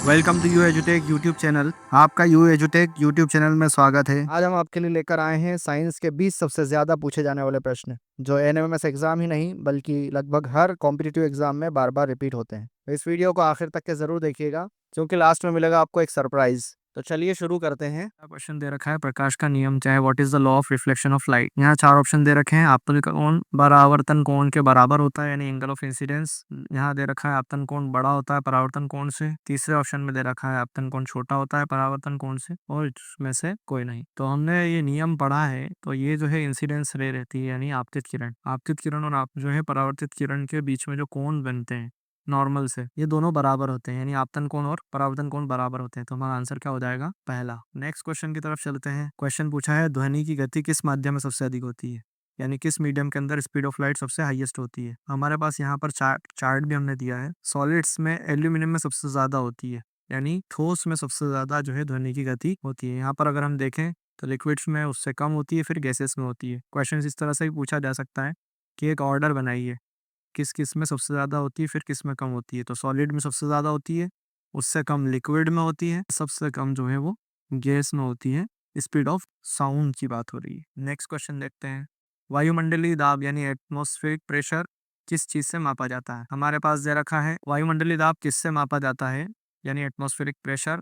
Welcome to U एजुटेक YouTube channel. आपका U एजुटेक यूट्यूब चैनल में स्वागत है। आज हम आपके लिए लेकर आए हैं साइंस के 20 सबसे ज़्यादा पूछे जाने वाले प्रश्न, जो एनएमएमएस एग्जाम ही नहीं बल्कि लगभग हर कॉम्पिटिटिव एग्जाम में बार बार रिपीट होते हैं। तो इस वीडियो को आखिर तक के ज़रूर देखिएगा, क्योंकि लास्ट में मिलेगा आपको एक सरप्राइज। तो चलिए शुरू करते हैं। क्वेश्चन दे रखा है, प्रकाश का नियम क्या है? What is the law of reflection of light. यहाँ चार ऑप्शन दे रखे हैं। आपतन कोण परावर्तन कोण के बराबर होता है, यानी एंगल ऑफ इंसिडेंस। यहाँ दे रखा है आपतन कोण बड़ा होता है परावर्तन कोण से। तीसरे ऑप्शन में दे रखा है आपतन कोण छोटा होता है परावर्तन कोण से, और इसमें से कोई नहीं। तो हमने ये नियम पढ़ा है। तो ये जो है इंसिडेंस रे रहती है, यानी आपतित किरण और आप जो है परावर्तित किरण के बीच में जो कोण बनते हैं नॉर्मल से, ये दोनों बराबर होते हैं, यानी आपतन कोण और परावर्तन कोण बराबर होते हैं। तो हमारा आंसर क्या हो जाएगा? पहला। नेक्स्ट क्वेश्चन की तरफ चलते हैं। क्वेश्चन पूछा है, ध्वनि की गति किस माध्यम में सबसे अधिक होती है, यानी किस मीडियम के अंदर स्पीड ऑफ लाइट सबसे हाईएस्ट होती है। हमारे पास यहाँ पर चार्ट भी हमने दिया है। सॉलिड्स में एल्यूमिनियम में सबसे ज्यादा होती है, यानी ठोस में सबसे ज्यादा जो है ध्वनि की गति होती है। यहाँ पर अगर हम देखें तो लिक्विड्स में उससे कम होती है, फिर गैसेस में होती है। क्वेश्चन इस तरह से भी पूछा जा सकता है कि एक ऑर्डर बनाइए, किस किस में सबसे ज़्यादा होती है, फिर किस में कम होती है। तो सॉलिड में सबसे ज़्यादा होती है, उससे कम लिक्विड में होती है, सबसे कम जो है वो गैस में होती है। स्पीड ऑफ साउंड की बात हो रही है। नेक्स्ट क्वेश्चन देखते हैं। वायुमंडलीय दाब यानी एटमॉस्फेरिक प्रेशर किस चीज़ से मापा जाता है। हमारे पास दे रखा है वायुमंडलीय दाब किससे मापा जाता है, यानी एटमॉस्फेरिक प्रेशर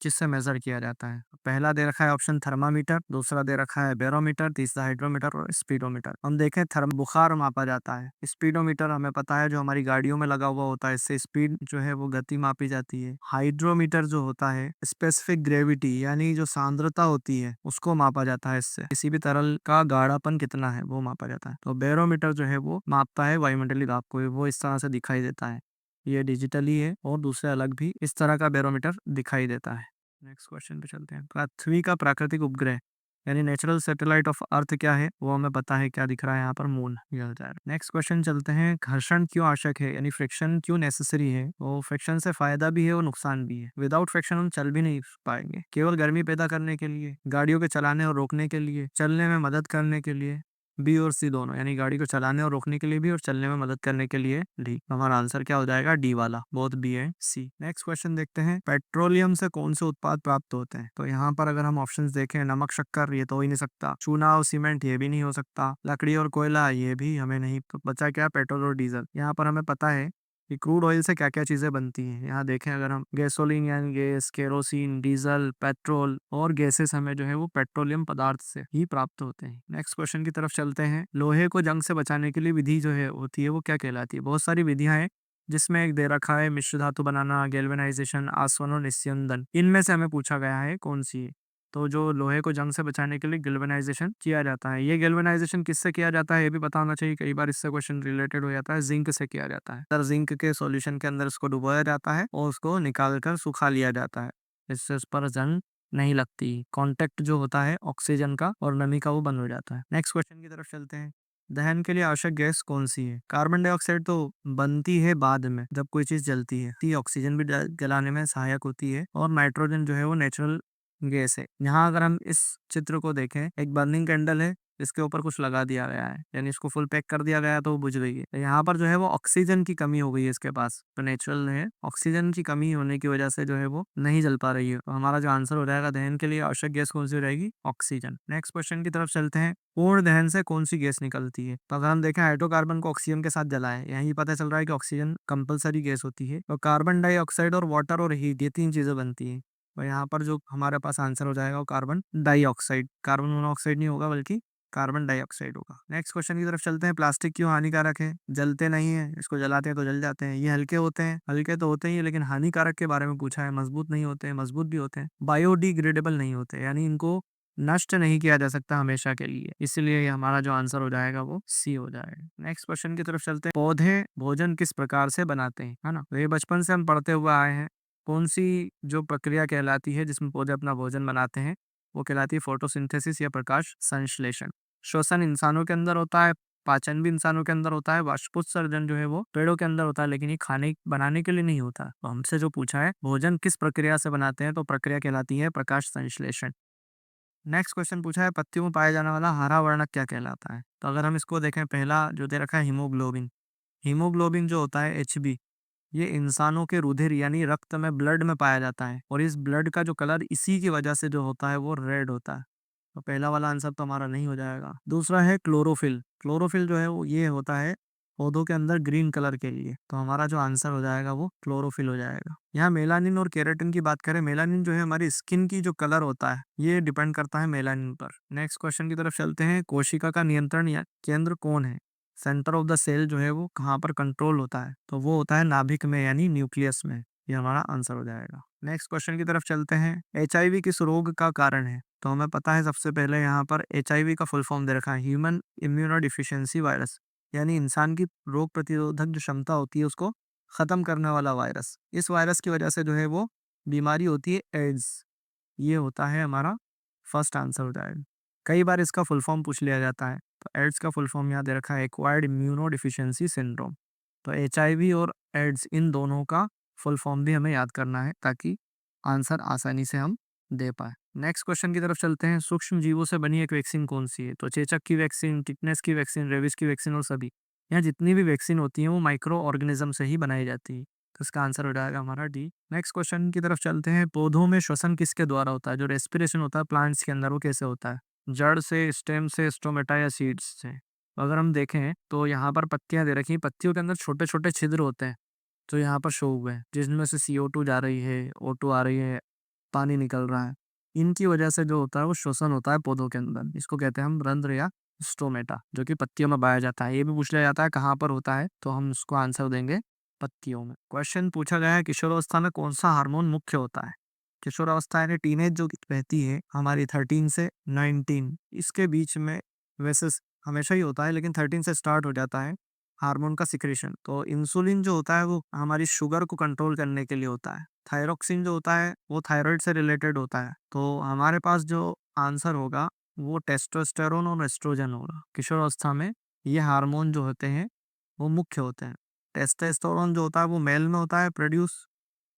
किससे मेजर किया जाता है। पहला दे रखा है ऑप्शन थर्मामीटर, दूसरा दे रखा है बैरोमीटर, तीसरा हाइड्रोमीटर और स्पीडोमीटर। हम देखें थर्म बुखार मापा जाता है। स्पीडोमीटर हमें पता है जो हमारी गाड़ियों में लगा हुआ होता है, इससे स्पीड जो है वो गति मापी जाती है। हाइड्रोमीटर जो होता है स्पेसिफिक ग्रेविटी यानी जो सांद्रता होती है उसको मापा जाता है, इससे किसी भी तरल का गाढ़ापन कितना है वो मापा जाता है। तो बैरोमीटर जो है वो मापता है वायुमंडलीय दाब को, वो इस तरह से दिखाई देता है। ये डिजिटली है और दूसरे अलग भी इस तरह का बैरोमीटर दिखाई देता है। नेक्स्ट क्वेश्चन पे चलते हैं। पृथ्वी का प्राकृतिक उपग्रह यानी नेचुरल सैटेलाइट ऑफ अर्थ क्या है, वो हमें पता है, क्या दिख रहा है यहाँ पर? मून। ये हो जाएगा। नेक्स्ट क्वेश्चन चलते हैं। घर्षण क्यों आवश्यक है, यानी फ्रिक्शन क्यों नेसेसरी है। वो फ्रिक्शन से फायदा भी है और नुकसान भी है। विदाउट फ्रिक्शन हम चल भी नहीं पाएंगे। केवल गर्मी पैदा करने के लिए, गाड़ियों के चलाने और रोकने के लिए, चलने में मदद करने के लिए। बी और सी दोनों, यानी गाड़ी को चलाने और रोकने के लिए भी और चलने में मदद करने के लिए डी। हमारा आंसर क्या हो जाएगा? डी वाला, both B and C. Next question देखते हैं। पेट्रोलियम से कौन से उत्पाद प्राप्त होते हैं। तो यहाँ पर अगर हम ऑप्शंस देखें, नमक शक्कर ये तो हो ही नहीं सकता, चूना और सीमेंट ये भी नहीं हो सकता, लकड़ी और कोयला ये भी हमें नहीं। तो बचा क्या? पेट्रोल और डीजल। यहाँ पर हमें पता है कि क्रूड ऑयल से क्या क्या चीजें बनती हैं। यहाँ देखें अगर हम, गैसोलीन यानी गैस, केरोसिन, डीजल, पेट्रोल और गैसेस हमें जो है वो पेट्रोलियम पदार्थ से ही प्राप्त होते हैं। नेक्स्ट क्वेश्चन की तरफ चलते हैं। लोहे को जंग से बचाने के लिए विधि जो है होती है वो क्या कहलाती है। बहुत सारी विधियां हैं, जिसमें एक दे रखा है मिश्र धातु बनाना, गैल्वेनाइजेशन, आसवन और निस्यंदन। इनमें से हमें पूछा गया है कौन सी है। तो जो लोहे को जंग से बचाने के लिए गैल्वेनाइजेशन किया जाता है, ये गैल्वेनाइजेशन किससे किया जाता है ये भी पता होना चाहिए, कई बार इससे क्वेश्चन रिलेटेड हो जाता है। जिंक से किया जाता है। सर जिंक के सॉल्यूशन के अंदर इसको डुबोया जाता है और उसको निकाल कर सुखा लिया जाता है, इससे उस पर जंग नहीं लगती। कांटेक्ट जो होता है ऑक्सीजन का और नमी का वो बंद हो जाता है। नेक्स्ट क्वेश्चन की तरफ चलते हैं। दहन के लिए आवश्यक गैस कौन सी है। कार्बन डाइऑक्साइड तो बनती है बाद में जब कोई चीज जलती है। ये ऑक्सीजन भी जलाने में सहायक होती है, और नाइट्रोजन जो है वो नेचुरल गैस है। यहाँ अगर हम इस चित्र को देखें, एक बर्निंग कैंडल है, इसके ऊपर कुछ लगा दिया गया है, यानी इसको फुल पैक कर दिया गया है तो वो बुझ गई है। तो यहाँ पर जो है वो ऑक्सीजन की कमी हो गई है इसके पास, तो नेचुरल है, ऑक्सीजन की कमी होने की वजह से जो है वो नहीं जल पा रही है। तो हमारा जो आंसर हो जाएगा दहन के लिए आवश्यक गैस कौन सी हो जाएगी? ऑक्सीजन। नेक्स्ट क्वेश्चन की तरफ चलते हैं। पूर्ण दहन से कौन सी गैस निकलती है। तो अगर हम देखें हाइड्रोकार्बन को ऑक्सीजन के साथ जलाएं, यही पता चल रहा है कि ऑक्सीजन कंपलसरी गैस होती है। तो कार्बन डाइऑक्साइड और वाटर और हीट, ये तीन चीजें बनती है। तो यहाँ पर जो हमारे पास आंसर हो जाएगा वो कार्बन डाइऑक्साइड, कार्बन मोनोऑक्साइड नहीं होगा बल्कि कार्बन डाइऑक्साइड होगा। नेक्स्ट क्वेश्चन की तरफ चलते हैं। प्लास्टिक क्यों हानिकारक है। जलते नहीं है, इसको जलाते हैं तो जल जाते हैं। ये हल्के होते हैं, हल्के तो होते ही है, लेकिन हानिकारक के बारे में पूछा है। मजबूत नहीं होते हैं, मजबूत भी होते हैं। बायोडिग्रेडेबल नहीं होते, यानी इनको नष्ट नहीं किया जा सकता हमेशा के लिए, इसलिए ये हमारा जो आंसर हो जाएगा वो सी हो जाएगा। नेक्स्ट क्वेश्चन की तरफ चलते हैं। पौधे भोजन किस प्रकार से बनाते हैं, है ना। तो ये बचपन से हम पढ़ते हुए आए हैं। कौन सी जो प्रक्रिया कहलाती है जिसमें पौधे अपना भोजन बनाते हैं, वो कहलाती है फोटोसिंथेसिस या प्रकाश संश्लेषण। श्वसन इंसानों के अंदर होता है, पाचन भी इंसानों के अंदर होता है, वाष्पोत्सर्जन जो है वो पेड़ों के अंदर होता है, लेकिन ये खाने बनाने के लिए नहीं होता। तो हमसे जो पूछा है भोजन किस प्रक्रिया से बनाते हैं, तो प्रक्रिया कहलाती है प्रकाश संश्लेषण। नेक्स्ट क्वेश्चन पूछा है। पत्तियों में पाया जाने वाला हरा वर्णक क्या कहलाता है। तो अगर हम इसको देखें, पहला जो दे रखा है हीमोग्लोबिन। हीमोग्लोबिन जो होता है Hb, ये इंसानों के रुधिर यानी रक्त में, ब्लड में पाया जाता है, और इस ब्लड का जो कलर इसी की वजह से जो होता है वो रेड होता है। तो पहला वाला आंसर तो हमारा नहीं हो जाएगा। दूसरा है क्लोरोफिल। क्लोरोफिल जो है वो ये होता है पौधों के अंदर ग्रीन कलर के लिए, तो हमारा जो आंसर हो जाएगा वो क्लोरोफिल हो जाएगा। यहाँ मेलानिन और केराटिन की बात करें, मेलानिन जो है हमारी स्किन की जो कलर होता है ये डिपेंड करता है मेलानिन पर। नेक्स्ट क्वेश्चन की तरफ चलते हैं। कोशिका का नियंत्रण या केंद्र कौन है? सेंटर ऑफ द सेल जो है वो कहाँ पर कंट्रोल होता है? तो वो होता है नाभिक में यानी न्यूक्लियस में। ये हमारा आंसर हो जाएगा। नेक्स्ट क्वेश्चन की तरफ चलते हैं। HIV किस रोग का कारण है? तो हमें पता है सबसे पहले यहाँ पर HIV का फुल फॉर्म दे रखा है ह्यूमन इम्यूनो डिफिशियंसी वायरस, यानी इंसान की रोग प्रतिरोधक जो क्षमता होती है उसको खत्म करने वाला वायरस। इस वायरस की वजह से जो है वो बीमारी होती है एड्स। ये होता है हमारा फर्स्ट आंसर हो जाएगा। कई बार इसका फुल फॉर्म पूछ लिया जाता है, तो एड्स का फुल फॉर्म यहाँ दे रखा है एक्वायर्ड इम्यूनो डिफिशियंसी सिंड्रोम। तो HIV और एड्स इन दोनों का फुल फॉर्म भी हमें याद करना है ताकि आंसर आसानी से हम दे पाए। नेक्स्ट क्वेश्चन की तरफ चलते हैं। सूक्ष्म जीवों से बनी एक वैक्सीन कौन सी है? तो चेचक की वैक्सीन, टिटनेस की वैक्सीन, रेबीज की वैक्सीन और सभी। यहाँ जितनी भी वैक्सीन होती हैं वो माइक्रो ऑर्गेनिज्म से ही बनाई जाती है, तो इसका आंसर हो जाएगा हमारा डी। नेक्स्ट क्वेश्चन की तरफ चलते हैं। पौधों में श्वसन किसके द्वारा होता है? जो रेस्पिरेशन होता है प्लांट्स के अंदर वो कैसे होता है? जड़ से, स्टेम से, स्टोमेटा या सीड्स से? अगर हम देखें तो यहाँ पर पत्तियां दे रखी हैं, पत्तियों के अंदर छोटे छोटे छिद्र होते हैं जो यहाँ पर शो हुए हैं, जिसमें से CO2 जा रही है, O2 आ रही है, पानी निकल रहा है। इनकी वजह से जो होता है वो श्वसन होता है पौधों के अंदर। इसको कहते हैं हम रंध्र या स्टोमेटा, जो कि पत्तियों में पाया जाता है। ये भी पूछ लिया जाता है कहाँ पर होता है, तो हम उसको आंसर देंगे पत्तियों में। क्वेश्चन पूछा गया है किशोरावस्था में कौन सा हार्मोन मुख्य होता है? किशोरावस्था यानी टीनेज जो रहती है हमारी 13 से 19, इसके बीच में वैसे हमेशा ही होता है, लेकिन 13 से स्टार्ट हो जाता है हार्मोन का सिक्रेशन। तो इंसुलिन जो होता है वो हमारी शुगर को कंट्रोल करने के लिए होता है। थायरोक्सिन जो होता है वो थायराइड से रिलेटेड होता है। तो हमारे पास जो आंसर होगा वो टेस्टोस्टेरोन और एस्ट्रोजन होगा। किशोरावस्था में ये हार्मोन जो होते हैं वो मुख्य होते हैं। टेस्टोस्टेरोन जो होता है वो मेल में होता है प्रोड्यूस,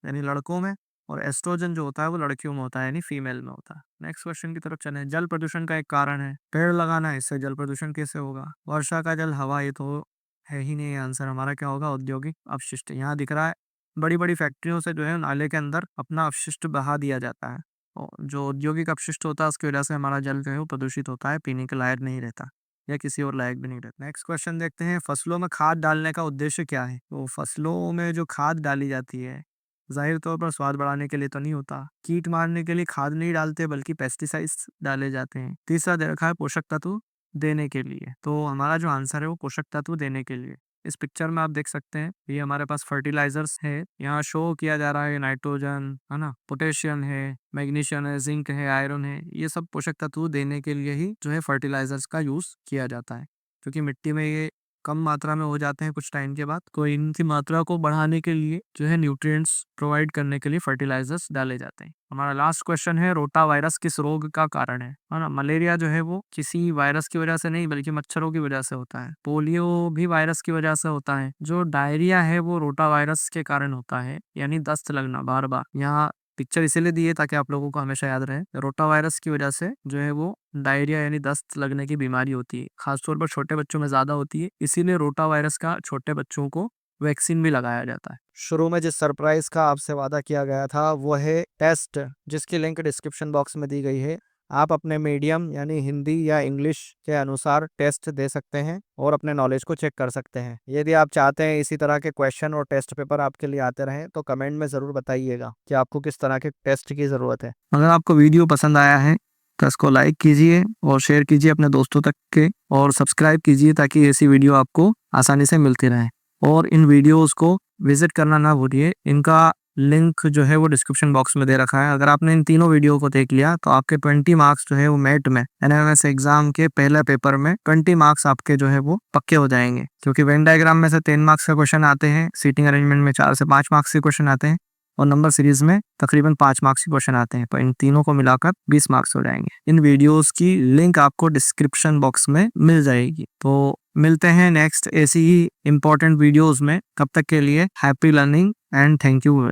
यानी लड़कों में, और एस्ट्रोजन जो होता है वो लड़कियों में होता है यानी फीमेल में होता है। नेक्स्ट क्वेश्चन की तरफ चलें। जल प्रदूषण का एक कारण है पेड़ लगाना, इससे जल प्रदूषण कैसे होगा? वर्षा का जल, हवा, ये तो है ही नहीं। आंसर हमारा क्या होगा? औद्योगिक अपशिष्ट। यहाँ दिख रहा है बड़ी बड़ी फैक्ट्रियों से जो है नाले के अंदर अपना अपशिष्ट बहा दिया जाता है, और जो औद्योगिक अपशिष्ट होता है उसकी वजह से हमारा जल जो है वो प्रदूषित होता है, पीने के लायक नहीं रहता या किसी और लायक भी नहीं रहता। नेक्स्ट क्वेश्चन देखते हैं। फसलों में खाद डालने का उद्देश्य क्या है? तो फसलों में जो खाद डाली जाती है जाहिर तौर पर स्वाद बढ़ाने के लिए तो नहीं होता। कीट मारने के लिए खाद नहीं डालते बल्कि पेस्टिसाइड्स डाले जाते हैं। तीसरा दे रखा है पोषक तत्व देने के लिए। तो हमारा जो आंसर है वो पोषक तत्व देने के लिए। इस पिक्चर में आप देख सकते हैं ये हमारे पास फर्टिलाइजर्स है। यहाँ शो किया जा रहा है नाइट्रोजन है ना, पोटेशियम है, मैग्नीशियम है, जिंक है, आयरन है। ये सब पोषक तत्व देने के लिए ही जो है फर्टिलाइजर्स का यूज किया जाता है, क्योंकि मिट्टी में ये कम मात्रा में हो जाते हैं कुछ टाइम के बाद, तो इनकी मात्रा को बढ़ाने के लिए जो है न्यूट्रिएंट्स प्रोवाइड करने के लिए फर्टिलाइजर्स डाले जाते हैं। हमारा लास्ट क्वेश्चन है। रोटा वायरस किस रोग का कारण है ना? मलेरिया जो है वो किसी वायरस की वजह से नहीं बल्कि मच्छरों की वजह से होता है। पोलियो भी वायरस की वजह से होता है। जो डायरिया है वो रोटा वायरस के कारण होता है, यानी दस्त लगना बार बार। यहाँ पिक्चर इसीलिए दी है ताकि आप लोगों को हमेशा याद रहे। रोटा वायरस की वजह से जो है वो डायरिया यानी दस्त लगने की बीमारी होती है, खासतौर पर छोटे बच्चों में ज्यादा होती है। इसीलिए रोटा वायरस का छोटे बच्चों को वैक्सीन भी लगाया जाता है। शुरू में जिस सरप्राइज का आपसे वादा किया गया था वो है टेस्ट, जिसकी लिंक डिस्क्रिप्शन बॉक्स में दी गई है। आप अपने मीडियम यानी हिंदी या इंग्लिश के अनुसार टेस्ट दे सकते हैं और अपने नॉलेज को चेक कर सकते हैं। यदि आप चाहते हैं इसी तरह के क्वेश्चन और टेस्ट पेपर आपके लिए आते रहें तो कमेंट में ज़रूर बताइएगा कि आपको किस तरह के टेस्ट की ज़रूरत है। अगर आपको वीडियो पसंद आया है तो इसको लाइक कीजिए और शेयर कीजिए अपने दोस्तों तक के, और सब्सक्राइब कीजिए ताकि ऐसी वीडियो आपको आसानी से मिलती रहे। और इन वीडियोस को विजिट करना ना भूलिए, इनका लिंक जो है वो डिस्क्रिप्शन बॉक्स में दे रखा है। अगर आपने इन तीनों वीडियो को देख लिया तो आपके 20 मार्क्स जो है वो मैट में NMS एग्जाम के पहले पेपर में 20 मार्क्स आपके जो है वो पक्के हो जाएंगे, क्योंकि वेन डायग्राम में से 10 मार्क्स का क्वेश्चन आते हैं, सीटिंग अरेंजमेंट में 4 से 5 मार्क्स के क्वेश्चन आते हैं, और नंबर सीरीज में तकरीबन 5 मार्क्स के क्वेश्चन आते हैं। तो इन तीनों को मिलाकर 20 मार्क्स हो जाएंगे। इन वीडियोस की लिंक आपको डिस्क्रिप्शन बॉक्स में मिल जाएगी। तो मिलते हैं नेक्स्ट ऐसी ही इंपॉर्टेंट वीडियोस में। तब तक के लिए happy learning and thank you.